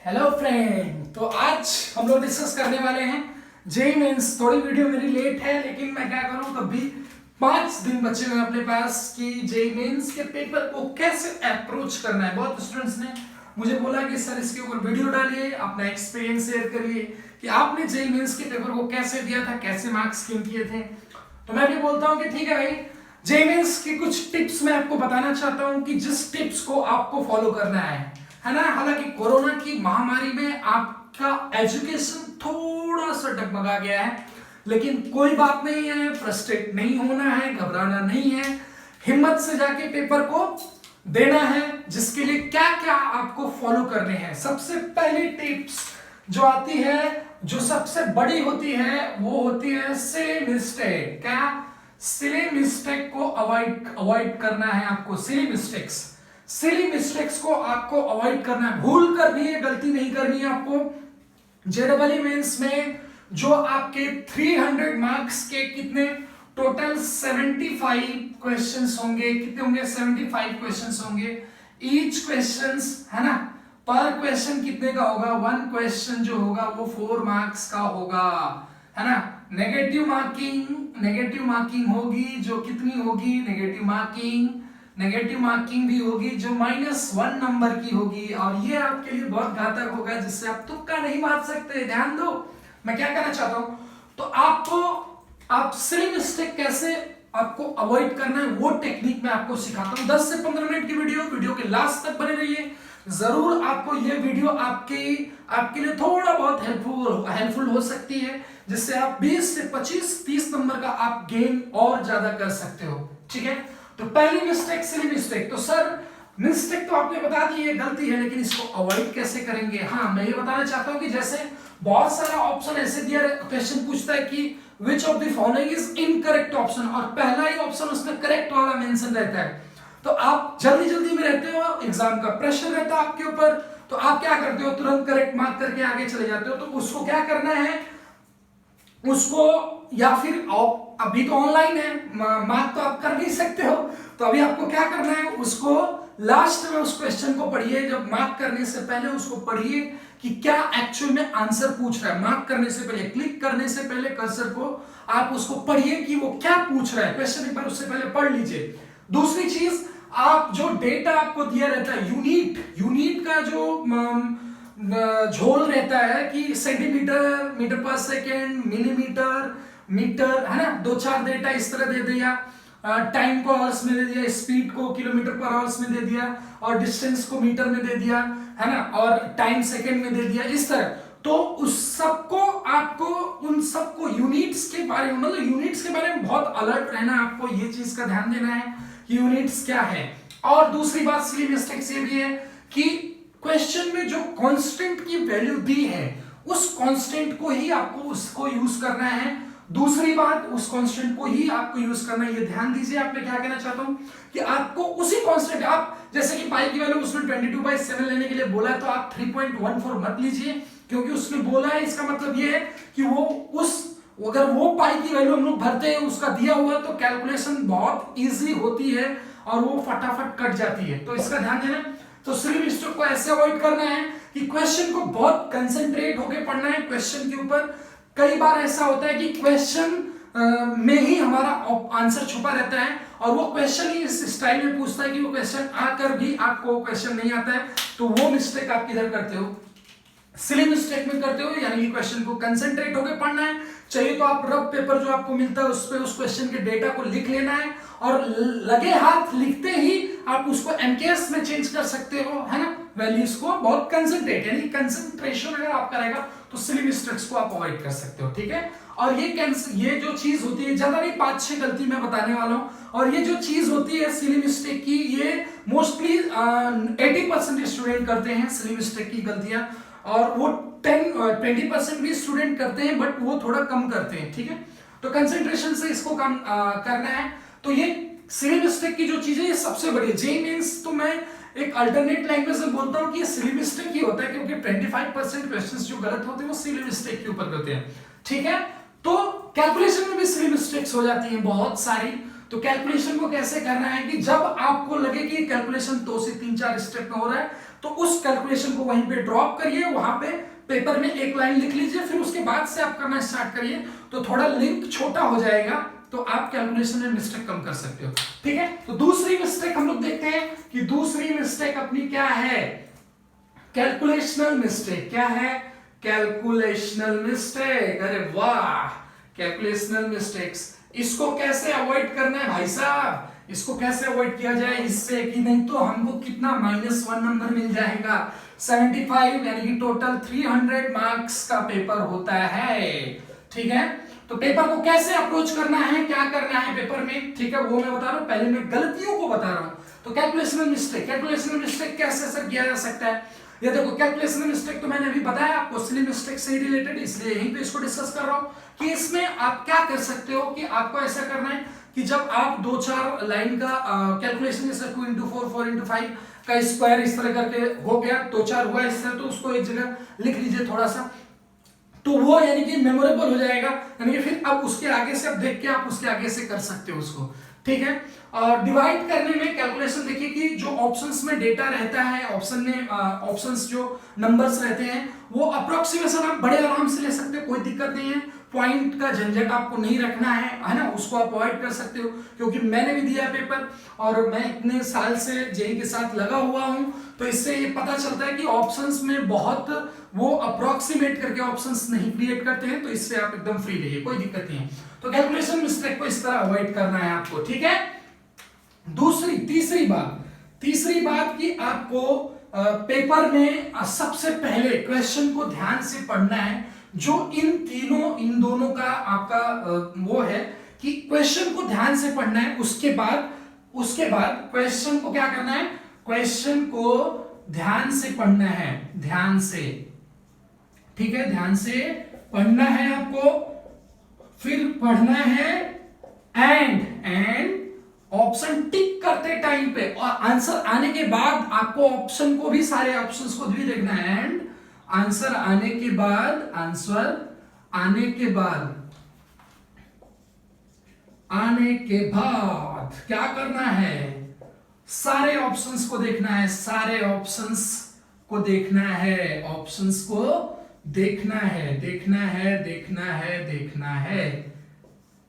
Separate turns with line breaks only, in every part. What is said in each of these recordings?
Hello friend. तो आज हम लोग डिस्कस करने वाले हैं जेई मेंस। थोड़ी वीडियो मेरी लेट है लेकिन मैं क्या करूं, तब भी 5 दिन बचे हुए अपने पास कि जेई मेंस के पेपर को कैसे अप्रोच करना है। बहुत स्टूडेंट्स ने मुझे बोला कि सर इसके ऊपर वीडियो डालिए, अपना एक्सपीरियंस शेयर करिए कि आपने जेई मेंस के पेपर को कैसे दिया था, कैसे मार्क्स क्यों किए थे। तो मैं भी बोलता हूँ कि ठीक है भाई, जेई मेंस की कुछ टिप्स मैं आपको बताना चाहता हूँ कि जिस टिप्स को आपको फॉलो करना है ना। हालांकि कोरोना की महामारी में आपका एजुकेशन थोड़ा सा डगमगा गया है, लेकिन कोई बात नहीं है, फ्रस्ट्रेट नहीं होना है, घबराना नहीं है, हिम्मत से जाके पेपर को देना है। जिसके लिए क्या क्या आपको फॉलो करने हैं, सबसे पहली टिप्स जो आती है, जो सबसे बड़ी होती है, वो होती है सिली मिस्टेक। क्या? सिली मिस्टेक को अवॉइड करना है आपको। सिली मिस्टेक्स को आपको अवॉइड करना है, भूल कर भी ये गलती नहीं करनी है आपको। जेडबलई मेंस में जो आपके 300 मार्क्स के कितने टोटल 75 क्वेश्चंस होंगे, कितने होंगे? 75 क्वेश्चंस होंगे। ईच क्वेश्चंस है ना, पर क्वेश्चन कितने का होगा? 1 क्वेश्चन जो होगा वो 4 मार्क्स का होगा, है ना। नेगेटिव मार्किंग होगी जो कितनी होगी? नेगेटिव मार्किंग भी होगी जो -1 नंबर की होगी, और ये आपके लिए बहुत घातक होगा, जिससे आप तुक्का नहीं मार सकते। ध्यान दो मैं क्या कहना चाहता हूं। तो आप सिली मिस्टेक कैसे आपको अवॉइड करना है वो टेक्निक मैं आपको सिखाता हूं। 10 से 15 मिनट की वीडियो के लास्ट तक बने रहिए। जरूर आपको ये वीडियो आपके लिए थोड़ा बहुत हेल्पफुल हो सकती है, जिससे आप 20 से 25-30 नंबर का आप गेन और ज्यादा कर सकते हो। ठीक है, तो पहली मिस्टेक सिली मिस्टेक। तो सर मिस्टेक तो आपने बता दी है, गलती है, लेकिन इसको अवॉइड कैसे करेंगे? हाँ, मैं ये बताना चाहता हूं कि जैसे बहुत सारा ऑप्शन ऐसे दिया, क्वेश्चन पूछता है कि which of the following is incorrect option, और पहला ही ऑप्शन उसमें करेक्ट वाला मेंशन रहता है। तो आप जल्दी में रहते हो, एग्जाम का प्रेशर रहता है आपके ऊपर, तो आप क्या करते हो? तुरंत करेक्ट मार्क करके आगे चले जाते हो। तो उसको क्या करना है, उसको, या फिर अभी तो ऑनलाइन है, मार्क तो आप कर नहीं सकते हो, तो अभी आपको क्या करना है, उसको लास्ट में उस क्वेश्चन को पढ़िए। जब मार्क करने से पहले उसको पढ़िए कि क्या एक्चुअल में आंसर पूछ रहा है। मार्क करने से पहले, क्लिक करने से पहले कर्सर को आप उसको पढ़िए कि वो क्या पूछ रहा है क्वेश्चन, एक बार उससे पहले पढ़ लीजिए। दूसरी चीज, आप जो डेटा आपको दिया रहता है, यूनिट का जो झोल रहता है कि सेंटीमीटर, मीटर पर सेकेंड, मिलीमीटर, मीटर, है ना, 2-4 डेटा इस तरह दे दिया। टाइम को आवर्स में दे दिया, स्पीड को किलोमीटर पर आवर्स में दे दिया, और डिस्टेंस को मीटर में दे दिया, है ना, और टाइम सेकेंड में दे दिया, इस तरह। तो उस सबको आपको, उन सबको यूनिट्स के बारे में, मतलब यूनिट्स के बारे में बहुत अलर्ट रहना, आपको ये चीज का ध्यान देना है कि यूनिट्स क्या है। और दूसरी बात सिली मिस्टेक्स ये भी है कि क्वेश्चन में जो कांस्टेंट की वैल्यू दी है, उस कांस्टेंट को ही आपको उसको यूज करना है। दूसरी बात, उस कांस्टेंट को ही आपको यूज करना है, ये ध्यान दीजिए। आप मैं क्या कहना चाहता हूं कि आपको उसी कांस्टेंट, आप जैसे कि पाई की वैल्यू उसने 22/7 लेने के लिए बोला है, तो आप 3.14 मत लीजिए, क्योंकि उसने बोला है, इसका मतलब ये है कि अगर वो पाई की वैल्यू हम लोग भरते हैं उसका दिया हुआ, तो कैलकुलेशन बहुत इजी होती है और वो फटाफट कट जाती है, तो इसका ध्यान देना। तो सिली मिस्टेक को ऐसे अवॉइड करना है कि क्वेश्चन को बहुत कंसंट्रेट होकर पढ़ना है क्वेश्चन के ऊपर। कई बार ऐसा होता है कि क्वेश्चन में ही हमारा आंसर छुपा रहता है, और वो क्वेश्चन ही इस स्टाइल में पूछता है कि वो क्वेश्चन आकर भी आपको क्वेश्चन नहीं आता है, तो वो मिस्टेक आप किधर करते हो? सिली मिस्टेक में करते हो, यानी कि क्वेश्चन को कंसंट्रेट होकर पढ़ना है। चाहिए तो आप रफ पेपर जो आपको मिलता है उस पे उस क्वेश्चन के डेटा को लिख लेना है, और लगे हाथ लिखते ही आप उसको एमकेएस में चेंज कर सकते हो, है ना, वैल्यूज को। बहुत कंसंट्रेट, यानी कंसंट्रेशन अगर आपका रहेगा तो सिली मिस्टेक्स को आप अवॉइड कर सकते हो। ठीक है, और ये जो चीज होती है, ज्यादा नहीं, 5-6 गलती मैं बताने वाला हूं, और ये जो चीज होती है सिली मिस्टेक की, ये मोस्टली 80% स्टूडेंट करते हैं सिली मिस्टेक की गलतियां, और वो 20% भी स्टूडेंट करते हैं, बट वो थोड़ा कम करते हैं। ठीक है, तो कंसंट्रेशन से इसको कम करना है। तो ये सिली मिस्टेक की जो चीज है, ये सबसे बड़ी है। जेईई मेंस तो मैं एक अल्टरनेट लैंग्वेज में बोलता हूं कि ये सिली मिस्टेक ही होता है, क्योंकि 25% क्वेश्चंस जो गलत होते हैं वो सिली मिस्टेक के ऊपर होते हैं। ठीक है, तो कैलकुलेशन में भी सिली मिस्टेक्स हो जाती हैं बहुत सारी। तो कैलकुलेशन को कैसे करना है कि जब आपको लगे कि कैलकुलेशन 2 से 3-4 स्टेप में हो रहा है, तो उस कैलकुलेशन को वहीं पे ड्रॉप करिए, वहां पे पेपर में एक लाइन लिख लीजिए, फिर उसके बाद से आप करना स्टार्ट करिए, तो थोड़ा लिंक छोटा हो जाएगा, तो आप कैलकुलेशन में मिस्टेक कम कर सकते हो। ठीक है, तो दूसरी मिस्टेक हम लोग देखते हैं कि दूसरी मिस्टेक अपनी क्या है, कैलकुलेशनल मिस्टेक। क्या है? कैलकुलेशनल मिस्टेक। अरे वाह, कैलकुलेशनल मिस्टेक्स, इसको कैसे अवॉइड करना है भाई साहब, इसको कैसे अवॉइड किया जाए इससे कि नहीं तो हमको कितना -1 नंबर मिल जाएगा। 75 यानी कि टोटल 300 मार्क्स का पेपर होता है। ठीक है, तो पेपर को कैसे अप्रोच करना है, क्या करना है पेपर में, ठीक है, वो मैं बता रहा हूं, पहले मैं गलतियों को बता रहा हूं। तो कैलकुलेशनल मिस्टेक कैसे सर किया जा सकता है, ये देखो कैलकुलेशनल मिस्टेक तो मैंने अभी बताया, क्वेश्चन मिस्टेक से ही रिलेटेड, इसलिए यहीं पे इसको डिस्कस कर रहा हूं कि इसमें आप क्या कर सकते हो कि आपको ऐसा करना है कि जब आप 2-4 लाइन का कैलकुलेशन, जैसे 2 into 4 4 into 5 का स्क्वायर इस तरह करके हो गया, 2-4 हुआ इस तरह, तो उसको एक जगह लिख लीजिए थोड़ा सा, तो वो यानी कि मेमोरेबल हो जाएगा, यानी कि फिर अब उसके आगे से अब देख के आप उसके आगे से कर सकते हो उसको। ठीक है, और डिवाइड करने में कैलकुलेशन देखिए कि जो ऑप्शंस में डेटा रहता है, ऑप्शन में ऑप्शंस जो नंबर्स रहते हैं वो अप्रोक्सीमेशन आप बड़े आराम से ले सकते हो, कोई दिक्कत नहीं है, पॉइंट का झंझट आपको नहीं रखना है ना, उसको आप अवॉइड कर सकते हो, क्योंकि मैंने भी दिया पेपर और मैं इतने साल से जेई के साथ लगा हुआ हूं, तो इससे ये पता चलता है कि ऑप्शंस में बहुत वो अप्रोक्सीमेट करके ऑप्शंस नहीं क्रिएट करते हैं, तो इससे आप एकदम फ्री रहिए, कोई दिक्कत नहीं है। तो कैलकुलेशन मिस्टेक को इस तरह अवॉइड करना है आपको। ठीक है, तीसरी बात कि आपको पेपर में सबसे पहले क्वेश्चन को ध्यान से पढ़ना है, जो इन दोनों का आपका वो है कि क्वेश्चन को ध्यान से पढ़ना है, उसके बाद क्वेश्चन को क्या करना है, क्वेश्चन को ध्यान से पढ़ना है, ध्यान से। ठीक है, ध्यान से पढ़ना है आपको, फिर पढ़ना है एंड ऑप्शन टिक करते टाइम पे, और आंसर आने के बाद आपको ऑप्शन को भी, सारे ऑप्शंस को भी देखना है, एंड आंसर आने के बाद, आने के बाद क्या करना है, सारे ऑप्शंस को देखना है, सारे ऑप्शंस को देखना है, ऑप्शंस को देखना है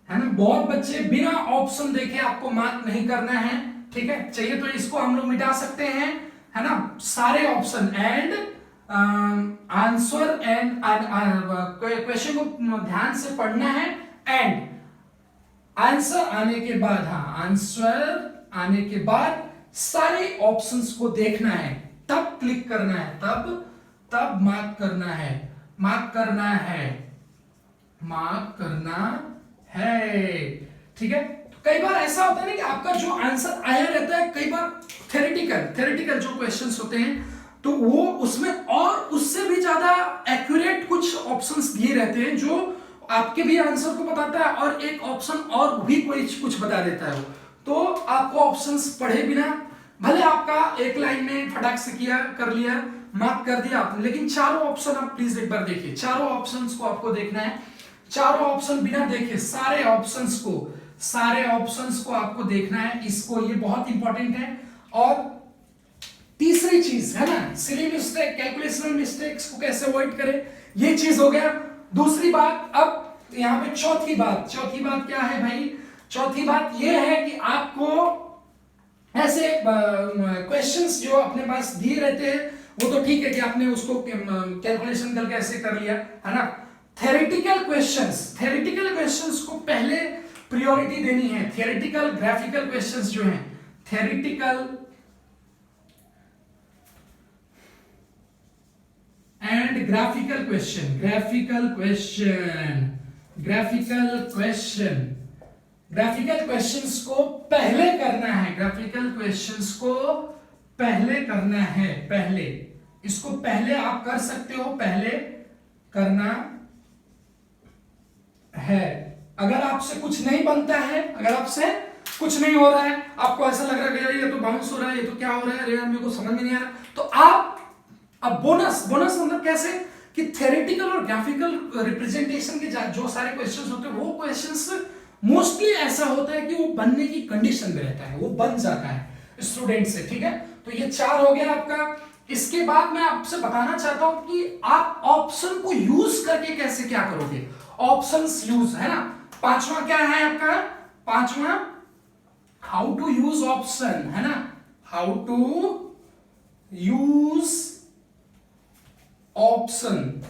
ना। बहुत बच्चे बिना ऑप्शन देखे आपको मार्क नहीं करना है, ठीक है, चाहिए तो इसको हम लोग मिटा सकते हैं, है ना, सारे option and answer and question को ध्यान से पढ़ना है, एंड आंसर आने के बाद, आंसर आने के बाद सारे ऑप्शंस को देखना है, तब क्लिक करना है, तब मार्क करना है, ठीक है। तो कई बार ऐसा होता है ना कि आपका जो आंसर आया रहता है, कई बार थ्योरेटिकल जो क्वेश्चंस होते हैं, तो वो उसमें और उससे भी ज्यादा एक्यूरेट कुछ ऑप्शंस दिए रहते हैं, जो आपके भी आंसर को बताता है और एक ऑप्शन और भी कोई कुछ बता देता है। तो आपको ऑप्शंस पढ़े बिना, भले आपका एक लाइन में फटाक से कर लिया, मार्क कर दिया आपने, लेकिन चारों ऑप्शन आप प्लीज एक बार देखिए, चारों ऑप्शंस को आपको देखना है, चारों ऑप्शन बिना देखे सारे ऑप्शंस को आपको देखना है, इसको, ये बहुत इंपॉर्टेंट है। और तीसरी चीज है ना, सिली मिस्टेक, कैलकुलेशनल मिस्टेक्स को कैसे अवॉइड करें, ये चीज हो गया। दूसरी बात, अब यहां पे चौथी बात क्या है भाई, चौथी बात ये है कि आपको ऐसे क्वेश्चंस जो अपने पास दिए रहते हैं, वो तो ठीक है कि आपने उसको कैलकुलेशन करके ऐसे कर लिया, है ना। थ्योरेटिकल क्वेश्चंस को पहले प्रायोरिटी देनी है। थ्योरेटिकल ग्राफिकल क्वेश्चंस जो हैं, थ्योरेटिकल एंड ग्राफिकल क्वेश्चंस को पहले करना है, पहले इसको पहले आप कर सकते हो, पहले करना है। अगर आपसे कुछ नहीं बनता है, अगर आपसे कुछ नहीं हो रहा है, आपको ऐसा लग रहा है कि यार ये तो बाउंस हो रहा है, ये तो क्या हो रहा है, अरे यार मेरे को समझ में नहीं आ रहा, तो आप अब बोनस मतलब कैसे कि थ्योरेटिकल और ग्राफिकल रिप्रेजेंटेशन के जो सारे क्वेश्चंस होते हैं, वो क्वेश्चंस मोस्टली ऐसा होता है कि वो बनने की कंडीशन में रहता है, वो बन जाता है स्टूडेंट से, ठीक है। तो ये 4 हो गया आपका, इसके बाद मैं आपसे बताना चाहता हूं कि आप ऑप्शन को यूज करके कैसे क्या करोगे। ऑप्शंस यूज है ना। पांचवा क्या है आपका, पांचवा हाउ टू यूज ऑप्शन है ना, how to use option,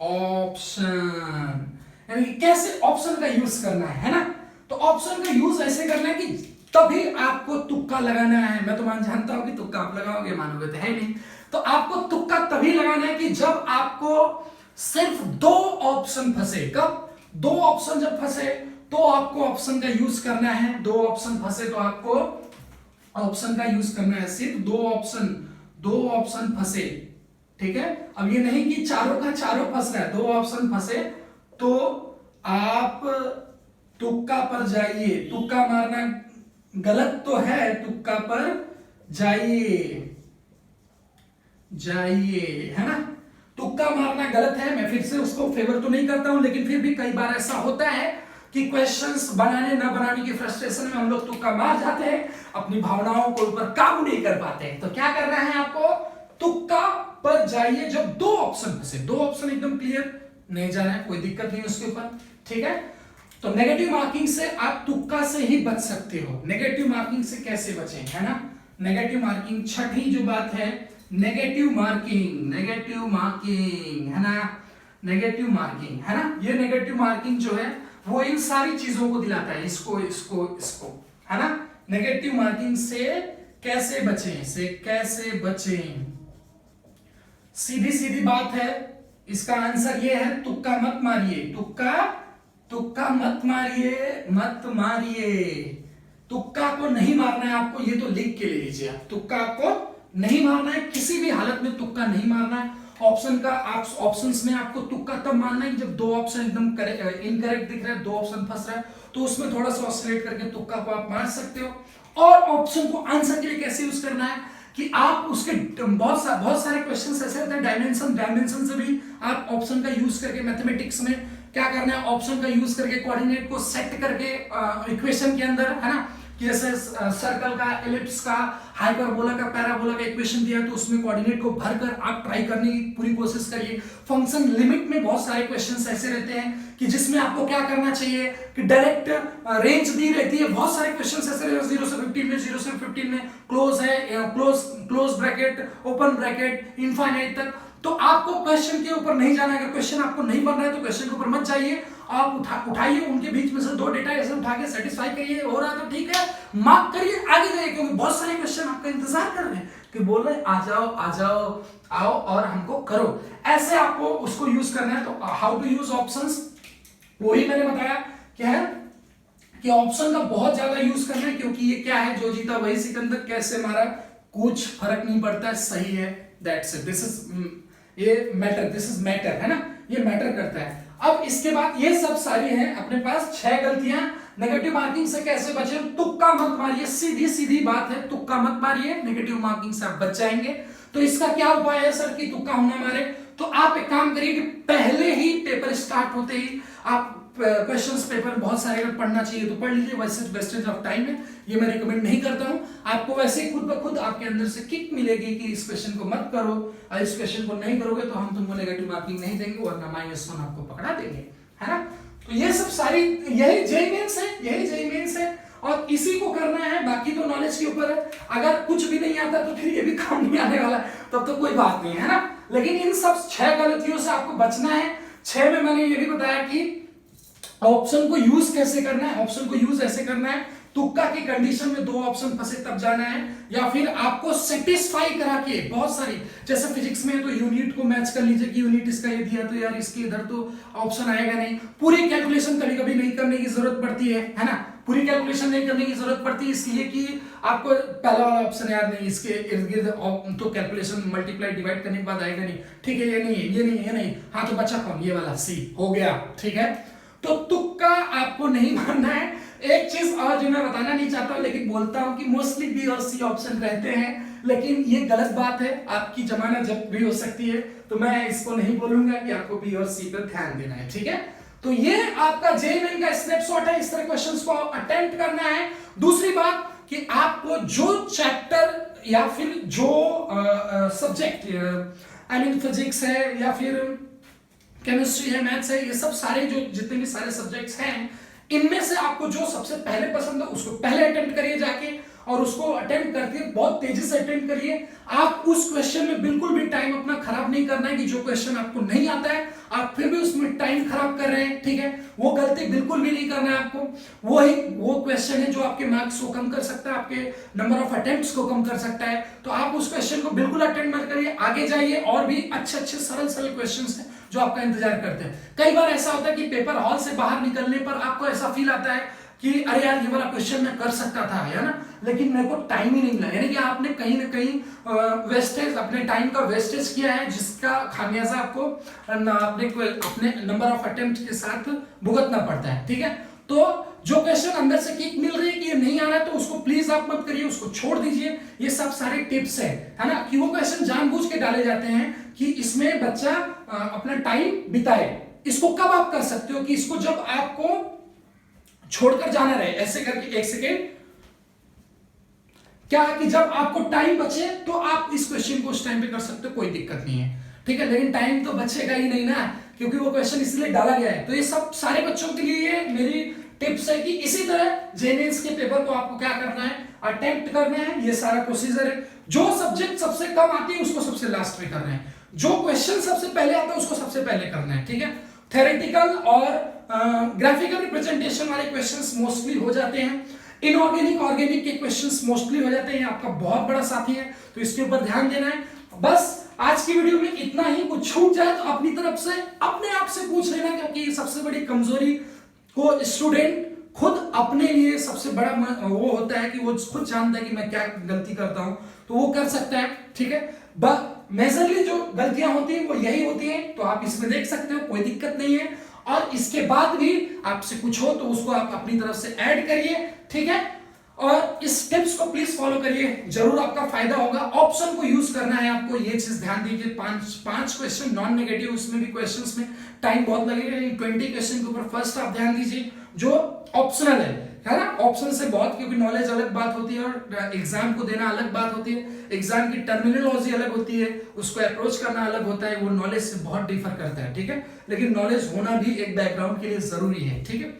option यानी कि कैसे ऑप्शन का यूज करना है ना। तो ऑप्शन का यूज ऐसे करना है कि तभी आपको तुक्का लगाना है। मैं तो जानता हूं कि तुक्का आप लगाओगे, मानोगे तो है नहीं। तो आपको तुक्का तभी लगाना है कि जब आपको सिर्फ दो ऑप्शन फंसे। कब? दो ऑप्शन जब फंसे तो आपको ऑप्शन का यूज करना है। दो ऑप्शन फंसे तो आपको ऑप्शन का यूज करना है। सिर्फ दो ऑप्शन फंसे, ठीक है। अब ये नहीं कि चारों का चारों फंस रहा है, दो ऑप्शन फंसे तो आप तुक्का पर जाइए। तुक्का मारना गलत तो है, तुक्का पर जाइए, जाइए है ना। तुक्का मारना गलत है, मैं फिर से उसको फेवर तो नहीं करता हूं, लेकिन फिर भी कई बार ऐसा होता है कि क्वेश्चंस बनाने ना बनाने की फ्रस्ट्रेशन में हम लोग तुक्का मार जाते हैं, अपनी भावनाओं को ऊपर काबू नहीं कर पाते हैं। तो क्या करना है आपको, तुक्का पर जाइए जब दो ऑप्शन फंसे। दो ऑप्शन एकदम क्लियर नहीं जाना है, कोई दिक्कत नहीं उसके ऊपर, ठीक है। तो नेगेटिव मार्किंग से आप तुक्का से ही बच सकते हो। नेगेटिव मार्किंग से कैसे बचें, है ना। नेगेटिव मार्किंग, छठी जो बात है, नेगेटिव मार्किंग, नेगेटिव मार्किंग है ना, नेगेटिव मार्किंग है ना। ये नेगेटिव मार्किंग जो है वो इन सारी चीजों को दिलाता है, इसको इसको इसको, है ना। नेगेटिव मार्किंग से कैसे बचें, से कैसे बचें, सीधी सीधी बात है। इसका आंसर ये है, तुक्का मत मारिए। तुक्का मत मारिए, मत मारिए। तुक्का को नहीं मारना है आपको, ये तो लिख के ले लीजिए आप। तुक्का आपको नहीं मारना है, किसी भी हालत में तुक्का नहीं मारना है। ऑप्शन का आप ऑप्शंस में आपको तुक्का तब मारना है जब दो ऑप्शन एकदम इनकरेक्ट दिख रहा है, दो ऑप्शन फंस रहा है, तो उसमें थोड़ा सा ऑसिलेट करके तुक्का को आप मार सकते हो। और ऑप्शन को आंसर के लिए कैसे यूज करना है कि आप उसके बहुत सारे क्वेश्चंस ऐसे होते हैं, डायमेंशन से भी आप ऑप्शन का यूज करके मैथमेटिक्स में क्या करना है, ऑप्शन का यूज करके कोऑर्डिनेट को सेट करके इक्वेशन के अंदर, है ना, कि जैसे सर्कल का, एलिप्स का, हाइपरबोला का, पैराबोला का इक्वेशन दिया तो उसमें कोऑर्डिनेट को भरकर आप ट्राई करने की पूरी कोशिश करिए। फंक्शन लिमिट में बहुत सारे क्वेश्चंस ऐसे रहते हैं कि जिसमें आपको क्या करना चाहिए कि डायरेक्ट रेंज दी रहती है। बहुत सारे क्वेश्चंस ऐसे रहते हैं 0 से 15 में, 0 से 15 में क्लोज है, close bracket, open bracket, infinite तक। तो आपको क्वेश्चन के ऊपर नहीं जाना है। अगर क्वेश्चन आपको नहीं बन रहा है तो क्वेश्चन के ऊपर मत जाइए, आप उठाइए उनके बीच में से दो डेटा ऐसे उठा के सेटिस्फाई करिए, हो रहा है तो ठीक है, मार्क करिए, आगे जाइए, क्योंकि बहुत सारे क्वेश्चन आपका इंतजार कर रहे हैं कि बोल रहे आ जाओ आओ और हमको करो। ऐसे आपको उसको यूज करना है। तो हाउ टू यूज ऑप्शंस, वही मैंने बताया क्या है कि ऑप्शन का बहुत ज्यादा यूज करना है, क्योंकि ये क्या है, जो जीता वही सिकंदर, कैसे मारा कुछ फर्क नहीं पड़ता है, सही है, दैट्स इट, दिस इज ये मैटर, दिस इज मैटर, है ना, ये मैटर करता है। अब इसके बाद ये सब सारी हैं अपने पास 6 गलतियां। नेगेटिव मार्किंग से कैसे बचे, तुक्का मत मारिए, सीधी सीधी बात है, तुक्का मत मारिए, नेगेटिव मार्किंग से आप बच जाएंगे। तो इसका क्या उपाय है सर कि तुक्का हम ना मारे? तो आप एक काम करिए कि पहले ही पेपर स्टार्ट होते ही आप क्वेश्चंस पेपर बहुत सारे अगर पढ़ना चाहिए तो पढ़ लीजिए, वैसे वेस्टेज ऑफ टाइम है, ये मैं रिकमेंड नहीं करता हूं। आपको वैसे खुद ब खुद आपके अंदर से किक मिलेगी कि इस क्वेश्चन को मत करो, और इस क्वेश्चन को नहीं करोगे तो हम तुमको नेगेटिव मार्किंग नहीं देंगे, वरना -1 आपको पकड़ा देंगे, है ना। तो ये सब सारी यही जेईई मेंस है और इसी को करना है, बाकी तो नॉलेज के ऊपर है। अगर कुछ भी नहीं आता तो फिर ये भी काम नहीं आने वाला, तब तो कोई बात नहीं है ना। लेकिन इन सब 6 गलतियों से आपको बचना है। 6 में मैंने ये भी बताया कि ऑप्शन को यूज कैसे करना है। ऑप्शन को यूज ऐसे करना है, तुक्का की कंडीशन में दो ऑप्शन फंसे तब जाना है, या फिर आपको सेटिस्फाई करा के बहुत सारी, जैसे फिजिक्स में तो यूनिट को मैच कर लीजिए कि यूनिट इसका ये दिया तो यार इसके इधर तो ऑप्शन आएगा नहीं। पूरी कैलकुलेशन कभी कभी नहीं करने की जरूरत पड़ती है ना, पूरी कैलकुलेशन नहीं करने की जरूरत पड़ती है इसलिए कि आपको पहला वाला ऑप्शन याद नहीं, इसके इर्द गिर्द तो कैलकुलेशन मल्टीप्लाई डिवाइड करने के बाद आएगा नहीं, ठीक है, ये नहीं है, ये नहीं है, ये नहीं, हाँ तो बचा कौन, ये वाला सी हो गया, ठीक है। तो तुक्का आपको नहीं मारना है। एक चीज और जो मैं बताना नहीं चाहता हूं लेकिन बोलता हूं कि मोस्टली बी और सी ऑप्शन रहते हैं, लेकिन ये गलत बात है, आपकी जमाना जब भी हो सकती है, तो मैं इसको नहीं बोलूंगा कि आपको बी और सी पर ध्यान देना है, ठीक है। तो ये आपका जेईई मेन का स्नैपशॉट है, इस तरह क्वेश्चंस को अटेम्प्ट करना है। दूसरी बात कि आपको जो चैप्टर या फिर जो सब्जेक्ट आई मीन फिजिक्स है या फिर केमिस्ट्री है, मैथ्स है, ये सब सारे जो जितने भी सारे सब्जेक्ट्स हैं, इनमें से आपको जो सबसे पहले पसंद है उसको पहले अटेम्प्ट करिए जाके, और उसको अटेम्प्ट करके बहुत तेजी से अटेम्प्ट करिए। आप उस क्वेश्चन में बिल्कुल भी टाइम अपना खराब नहीं करना है कि जो क्वेश्चन आपको नहीं आता है आप फिर भी उसमें टाइम खराब कर रहे हैं, ठीक है, वो गलती बिल्कुल भी नहीं करना है आपको। वो क्वेश्चन है जो आपके मार्क्स को कम कर सकता है, आपके नंबर ऑफ अटेम्प्ट्स को कम कर सकता है, तो आप उस क्वेश्चन को बिल्कुल अटेम्प्ट मत करिए, आगे जाइए। और भी अच्छे अच्छे सरल सरल क्वेश्चंस हैं जो आपका इंतजार करते हैं। कई बार ऐसा होता है कि पेपर हॉल से बाहर निकलने पर आपको ऐसा फील आता है कि अरे यार ये वाला क्वेश्चन मैं कर सकता था, है ना, लेकिन मेरे को टाइम ही नहीं मिला, यानी कि आपने कहीं ना कहीं वेस्टेज, अपने टाइम का वेस्टेज किया है, जिसका खामियाजा आपको अपने नंबर ऑफ अटेम्प्ट के साथ भुगतना पड़ता है, ठीक है। तो जो क्वेश्चन अंदर से किक मिल रही है कि ये नहीं आ रहा है तो उसको प्लीज आप मत करिए, उसको छोड़ दीजिए। ये सब सारे टिप्स है ना, कि वो क्वेश्चन जानबूझ के डाले जाते हैं कि इसमें बच्चा अपना टाइम बिताए। इसको कब आप कर सकते हो कि इसको जब आपको छोड़कर जाना रहे, ऐसे करके एक सेकेंड, क्या कि जब आपको टाइम बचे तो आप इस क्वेश्चन को उस टाइम पे कर सकते हो, कोई दिक्कत नहीं है, ठीक है। लेकिन टाइम तो बचेगा ही नहीं ना, क्योंकि वो क्वेश्चन इसलिए डाला गया है। तो ये सब सारे बच्चों के लिए मेरी टिप्स है कि इसी तरह जेमेंस के पेपर को आपको क्या करना है, अटेम्प्ट करना है, ये सारा प्रोसीजर है। जो सब्जेक्ट सबसे कम आती है उसको सबसे लास्ट में करना है, जो क्वेश्चन सबसे पहले आता है उसको सबसे पहले करना है, ठीक है। थ्योरेटिकल और ग्राफिकल रिप्रेजेंटेशन वाले क्वेश्चंस मोस्टली हो जाते हैं, इनऑर्गेनिक ऑर्गेनिक के क्वेश्चंस मोस्टली हो जाते हैं, आपका बहुत बड़ा साथी है, तो इसके ऊपर ध्यान देना है। बस आज की वीडियो में इतना ही, कुछ छूट जाए तो अपनी तरफ से अपने आप से पूछ लेना, क्योंकि सबसे बड़ी कमजोरी को स्टूडेंट खुद अपने लिए सबसे बड़ा वो होता है कि वो खुद जानता है कि मैं क्या गलती करता हूं, तो वो कर सकता है, ठीक है। मेजरली जो गलतियां होती हैं वो यही होती हैं, तो आप इसमें देख सकते हो, कोई दिक्कत नहीं है। और इसके बाद भी आपसे कुछ हो तो उसको आप अपनी तरफ से ऐड करिए, ठीक है। और इस टिप्स को प्लीज फॉलो करिए, जरूर आपका फायदा होगा। ऑप्शन को यूज करना है आपको, ये चीज ध्यान दीजिए। पांच क्वेश्चन नॉन नेगेटिव, उसमें भी क्वेश्चंस में टाइम बहुत लगेगा, 20 क्वेश्चन के ऊपर फर्स्ट आप ध्यान दीजिए, जो ऑप्शनल है ना। ऑप्शन से बहुत, क्योंकि नॉलेज अलग बात होती है और एग्जाम को देना अलग बात होती है, एग्जाम की टर्मिनोलॉजी अलग होती है, उसको अप्रोच करना अलग होता है, वो नॉलेज से बहुत डिफर करता है, ठीक है। लेकिन नॉलेज होना भी एक बैकग्राउंड के लिए जरूरी है, ठीक है।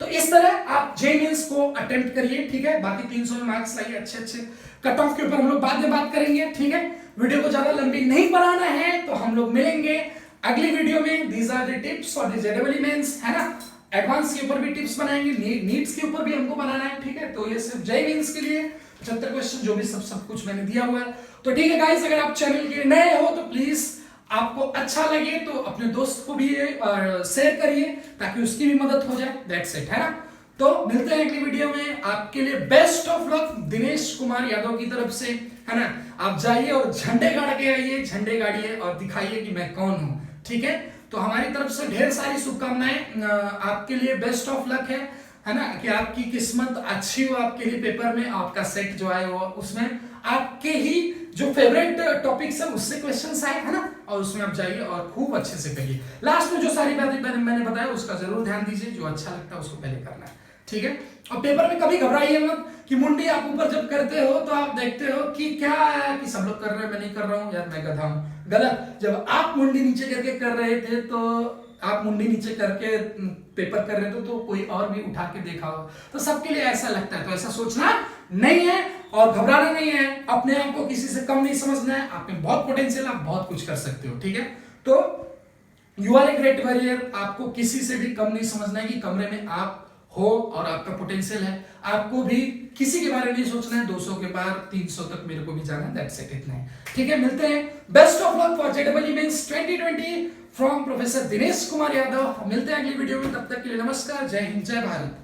तो इस तरह आप जेमेंस को अटेम्प्ट करिए, ठीक है। बाकी 300 में मार्क्स लाइए अच्छे अच्छे। कट ऑफ के ऊपर हम लोग बाद में बात करेंगे, ठीक है। वीडियो को ज्यादा लंबी नहीं बनाना है, तो हम लोग मिलेंगे अगली वीडियो में। These are the tips for the JEE mains, है ना। एडवांस के ऊपर भी टिप्स बनाएंगे, नीट्स के ऊपर भी हमको बनाना है, ठीक है। तो ये सिर्फ जेईई मेंस के लिए 75 क्वेश्चन जो भी सब कुछ मैंने दिया हुआ है। तो ठीक है गाइस, अगर आप चैनल के नए हो तो प्लीज आपको अच्छा लगे तो अपने दोस्त को भी शेयर करिए, ताकि उसकी भी मदद हो जाए। दैट्स इट, है ना। तो मिलते हैं अगली वीडियो में। आपके लिए best of luck Dinesh Kumar Yadav की तरफ से, है ना। आप जाइए और झंडे गाड़ के आइए, झंडे गाड़िए और दिखाइए कि मैं कौन हूं, ठीक है। तो हमारी तरफ से ढेर सारी शुभकामनाएं आपके लिए। बेस्ट ऑफ लक है ना, कि आपकी किस्मत अच्छी हो, आपके लिए पेपर में आपका सेट जो आए हो उसमें आपके ही जो फेवरेट टॉपिक्स है उससे क्वेश्चंस आए, है ना, और उसमें आप जाइए और खूब अच्छे से करिए। लास्ट में जो सारी बातें मैंने बताया उसका जरूर ध्यान दीजिए, जो अच्छा लगता है उसको पहले करना है, ठीक है। और पेपर में कभी घबराइए मत कि मुंडी आप ऊपर जब करते हो तो आप देखते हो कि क्या है कि सब लोग कर रहे हैं, मैं नहीं कर रहा हूं, यार मैं गधा हूं। गलत। जब आप मुंडी नीचे करके कर रहे थे, तो आप मुंडी नीचे करके पेपर कर रहे थे तो कोई और भी उठा के देखा हो, तो सबके लिए ऐसा लगता है। तो ऐसा सोचना नहीं है और घबराना नहीं है, अपने आप को किसी से कम नहीं समझना है। आप में बहुत पोटेंशियल, आप बहुत कुछ कर सकते हो, ठीक है। तो you are a great warrior, आपको किसी से भी कम नहीं समझना है कि कमरे में आप हो और आपका पोटेंशियल है। आपको भी किसी के बारे में नहीं सोचना है, 200 के बार 300 तक मेरे को भी जाना है, दैट्स इट, इतना है, ठीक है। मिलते हैं। Best of luck for JEE mains 2020 from professor Dinesh Kumar Yadav. मिलते हैं अगली वीडियो में, तब तक के लिए नमस्कार, जय हिंद, जय भारत।